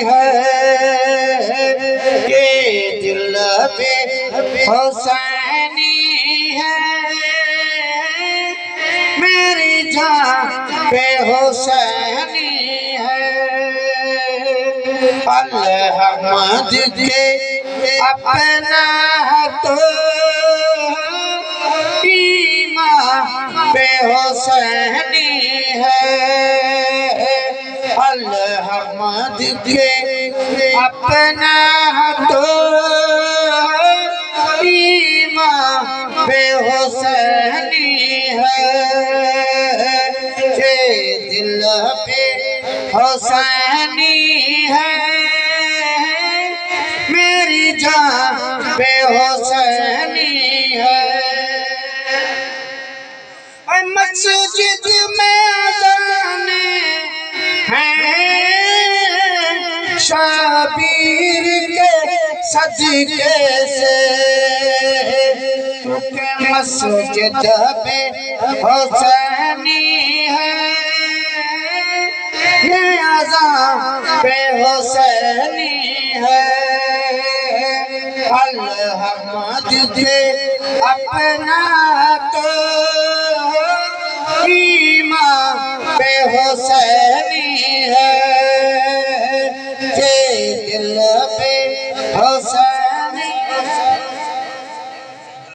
है, ये दिल पे हुसैनी है, मेरी जान पे हुसैनी है। अल्हम्द के अपना तो ईमान पे हुसैनी है, अल्हम्द के अपना तो ईमान पे हुसैनी है, ये दिल पे हुसैनी है, मेरी जान पे हुसैनी है। मस्जिद में अज़ाने हैं शबीर के सदके से, क्योंकि मस्जिद में हुसैनी है, ये अज़ान पे हुसैनी है। अल्हम्द के अपना तो ईमान पे हुसैनी